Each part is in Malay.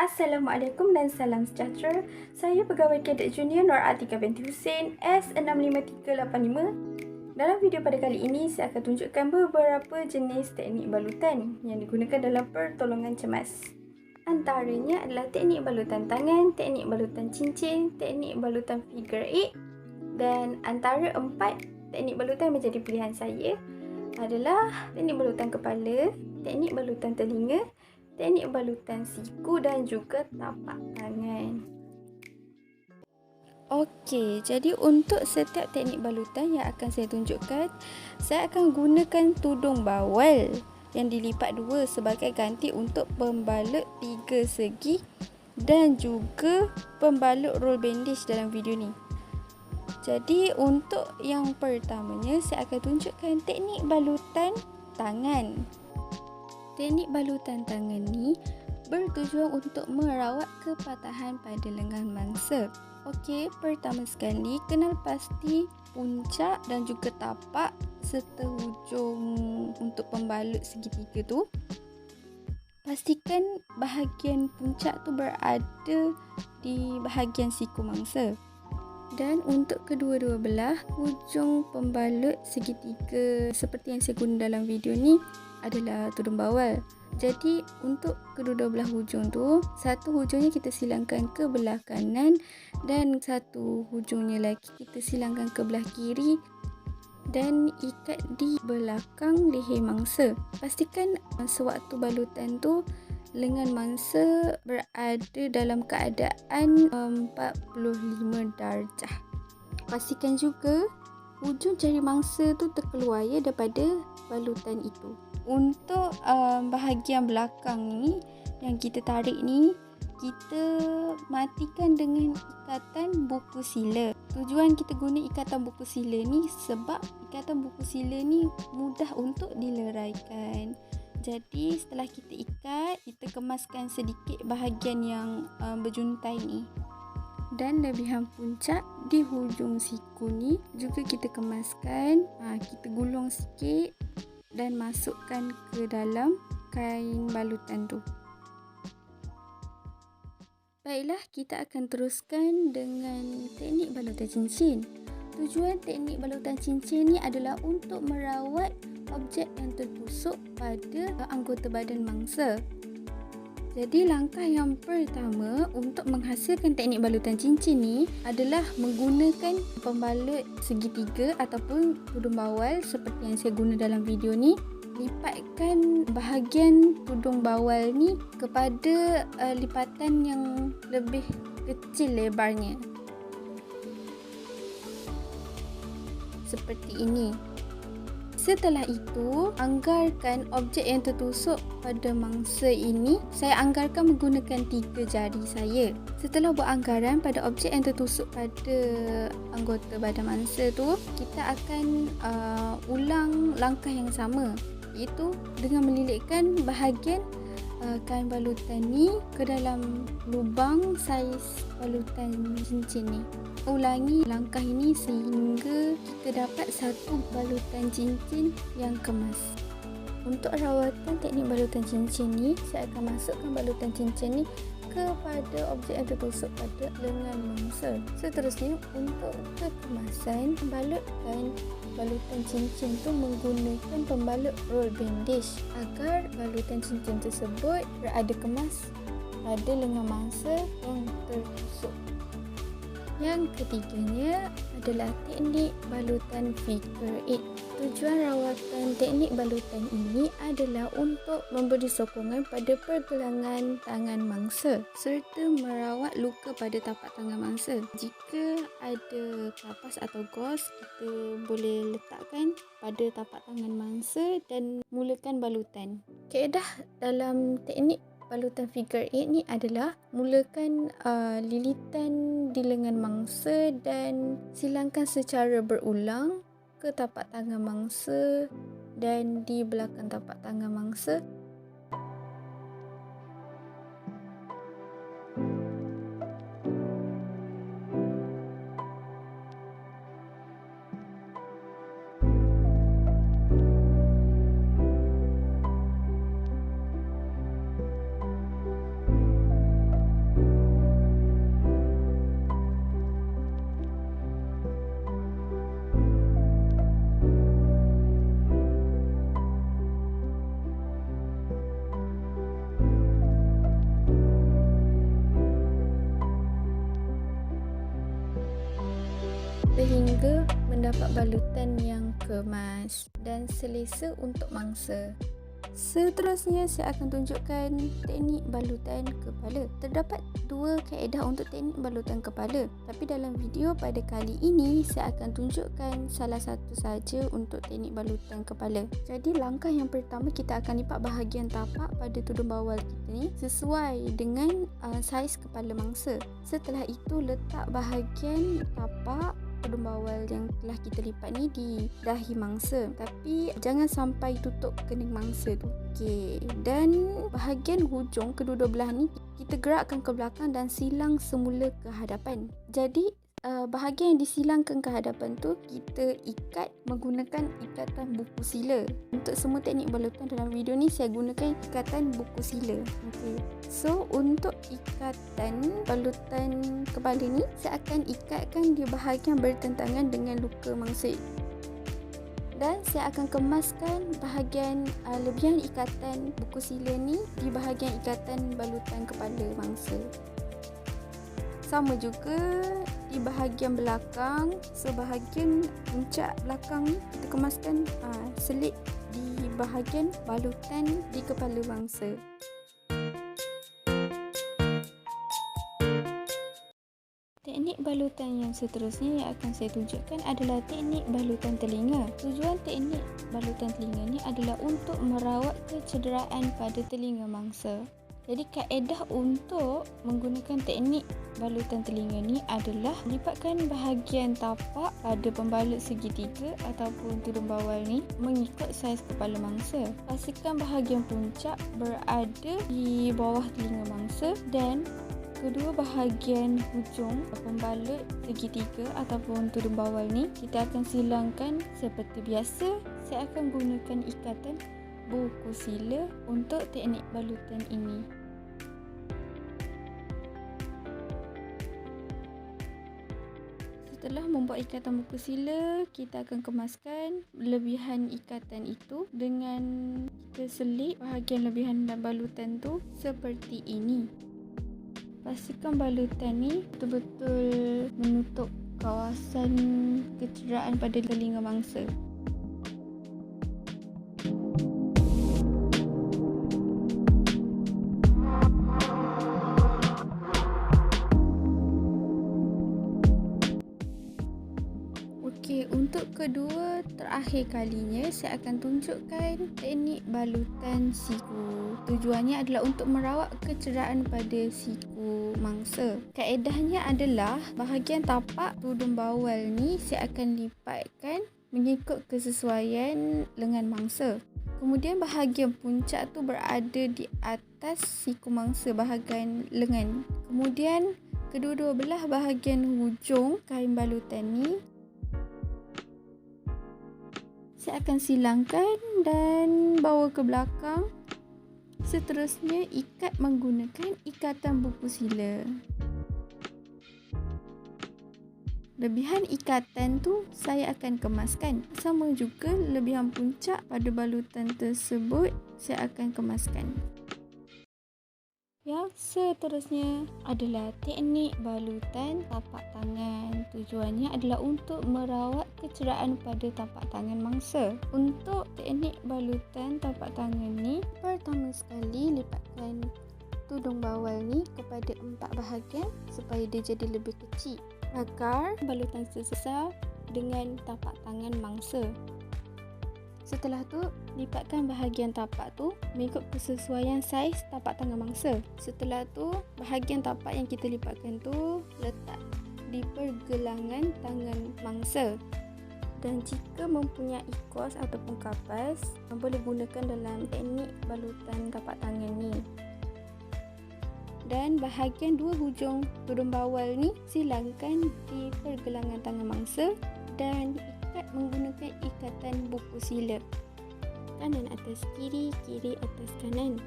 Assalamualaikum dan salam sejahtera. Saya Pegawai Kadet Junior Nur Atika binti Hussein S65385. Dalam video pada kali ini, saya akan tunjukkan beberapa jenis teknik balutan yang digunakan dalam pertolongan cemas. Antaranya adalah teknik balutan tangan, teknik balutan cincin, teknik balutan figure 8, dan antara 4 teknik balutan yang menjadi pilihan saya adalah teknik balutan kepala, teknik balutan telinga, teknik balutan siku dan juga tapak tangan. Okey, jadi untuk setiap teknik balutan yang akan saya tunjukkan, saya akan gunakan tudung bawal yang dilipat dua sebagai ganti untuk pembalut 3 segi dan juga pembalut roll bandage dalam video ni. Jadi untuk yang pertamanya, saya akan tunjukkan teknik balutan tangan. Teknik balutan tangan ni bertujuan untuk merawat kepatahan pada lengan mangsa. Okey, pertama sekali kenal pasti puncak dan juga tapak serta hujung untuk pembalut segitiga tu. Pastikan bahagian puncak tu berada di bahagian siku mangsa. Dan untuk kedua-dua belah hujung pembalut segitiga seperti yang saya guna dalam video ni adalah tudung bawal. Jadi untuk kedua-dua belah hujung tu, satu hujungnya kita silangkan ke belah kanan dan satu hujungnya lagi kita silangkan ke belah kiri dan ikat di belakang leher mangsa. Pastikan sewaktu balutan tu lengan mangsa berada dalam keadaan 45 darjah. Pastikan juga hujung jari mangsa tu terkeluar daripada balutan itu. Untuk bahagian belakang ni yang kita tarik ni, kita matikan dengan ikatan buku sila. Tujuan kita guna ikatan buku sila ni sebab ikatan buku sila ni mudah untuk dileraikan. Jadi setelah kita ikat, kita kemaskan sedikit bahagian yang berjuntai ni. Dan lebihan puncak di hujung siku ni juga kita kemaskan. Kita gulung sikit dan masukkan ke dalam kain balutan tu. Baiklah, kita akan teruskan dengan teknik balutan cincin. Tujuan teknik balutan cincin ni adalah untuk merawat objek yang tertusuk pada anggota badan mangsa. Jadi langkah yang pertama untuk menghasilkan teknik balutan cincin ni adalah menggunakan pembalut segitiga ataupun tudung bawal seperti yang saya guna dalam video ni. Lipatkan bahagian tudung bawal ni kepada lipatan yang lebih kecil lebarnya. Seperti ini. Setelah itu, anggarkan objek yang tertusuk pada mangsa ini. Saya anggarkan menggunakan 3 jari saya. Setelah buat anggaran pada objek yang tertusuk pada anggota badan mangsa tu, kita akan ulang langkah yang sama, iaitu dengan melilitkan bahagian kain balutan ni ke dalam lubang saiz balutan cincin ni. Ulangi langkah ini sehingga kita dapat satu balutan cincin yang kemas. Untuk rawatan teknik balutan cincin ni, saya akan masukkan balutan cincin ni kepada objek yang tertusuk pada lengan mangsa. Seterusnya, untuk kekemasan, balutkan balutan cincin tu menggunakan pembalut roll bandage agar balutan cincin tersebut berada kemas pada lengan mangsa yang tertusuk. Yang ketiganya adalah teknik balutan figure 8. Tujuan rawatan teknik balutan ini adalah untuk memberi sokongan pada pergelangan tangan mangsa serta merawat luka pada tapak tangan mangsa. Jika ada kapas atau gauze, kita boleh letakkan pada tapak tangan mangsa dan mulakan balutan. Kaedah dalam teknik balutan figure 8 ni adalah mulakan lilitan di lengan mangsa dan silangkan secara berulang ke tapak tangan mangsa dan di belakang tapak tangan mangsa. mendapat balutan yang kemas dan selesa untuk mangsa. Seterusnya, saya akan tunjukkan teknik balutan kepala. Terdapat dua kaedah untuk teknik balutan kepala, tapi dalam video pada kali ini saya akan tunjukkan salah satu saja untuk teknik balutan kepala. Jadi langkah yang pertama, kita akan lipat bahagian tapak pada tudung bawal kita ni sesuai dengan saiz kepala mangsa. Setelah itu, letak bahagian tapak tudung bawal yang telah kita lipat ni di dahi mangsa, tapi jangan sampai tutup kening mangsa tu. Okey, dan bahagian hujung kedua-dua belah ni kita gerakkan ke belakang dan silang semula ke hadapan. Jadi bahagian yang disilangkan ke hadapan tu kita ikat menggunakan ikatan buku sila. Untuk semua teknik balutan dalam video ni saya gunakan ikatan buku sila. Okey. So untuk ikatan balutan kepala ni saya akan ikatkan di bahagian bertentangan dengan luka mangsa. Dan saya akan kemaskan bahagian lebihan ikatan buku sila ni di bahagian ikatan balutan kepala mangsa. Sama juga di bahagian belakang, sebahagian puncak belakang ni kita kemaskan selit di bahagian balutan di kepala mangsa. Teknik balutan yang seterusnya yang akan saya tunjukkan adalah teknik balutan telinga. Tujuan teknik balutan telinga ni adalah untuk merawat kecederaan pada telinga mangsa. Jadi kaedah untuk menggunakan teknik balutan telinga ni adalah lipatkan bahagian tapak pada pembalut segitiga ataupun tudung bawal ni mengikut saiz kepala mangsa. Pastikan bahagian puncak berada di bawah telinga mangsa dan kedua bahagian hujung pembalut segitiga ataupun tudung bawal ni kita akan silangkan seperti biasa. Saya akan gunakan ikatan buku sila untuk teknik balutan ini. Setelah membuat ikatan buku sila, kita akan kemaskan lebihan ikatan itu dengan kita selit bahagian lebihan dan balutan tu seperti ini. Pastikan balutan ni betul-betul menutup kawasan kecederaan pada telinga mangsa. Okey, untuk kedua terakhir kalinya saya akan tunjukkan teknik balutan siku. Tujuannya adalah untuk merawat kecederaan pada siku mangsa. Kaedahnya adalah bahagian tapak tudung bawal ni saya akan lipatkan mengikut kesesuaian lengan mangsa. Kemudian bahagian puncak tu berada di atas siku mangsa bahagian lengan. Kemudian kedua-dua belah bahagian hujung kain balutan ni saya akan silangkan dan bawa ke belakang. Seterusnya ikat menggunakan ikatan buku sila. Lebihan ikatan tu saya akan kemaskan. Sama juga lebihan puncak pada balutan tersebut saya akan kemaskan. Yang seterusnya adalah teknik balutan tapak tangan. Tujuannya adalah untuk merawat kecederaan pada tapak tangan mangsa. Untuk teknik balutan tapak tangan ni, pertama sekali lipatkan tudung bawal ni kepada 4 bahagian supaya dia jadi lebih kecil agar balutan sesar dengan tapak tangan mangsa. Setelah tu, lipatkan bahagian tapak tu mengikut kesesuaian saiz tapak tangan mangsa. Setelah tu, bahagian tapak yang kita lipatkan tu letak di pergelangan tangan mangsa. Dan jika mempunyai kuas ataupun kapas, boleh gunakan dalam teknik balutan tapak tangan ni. Dan bahagian dua hujung tudung bawal ni silangkan di pergelangan tangan mangsa dan menggunakan ikatan buku sila. Kanan atas kiri, kiri atas kanan.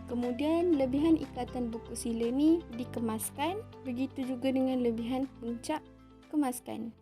Kemudian lebihan ikatan buku sila ni dikemaskan, begitu juga dengan lebihan puncak kemaskan.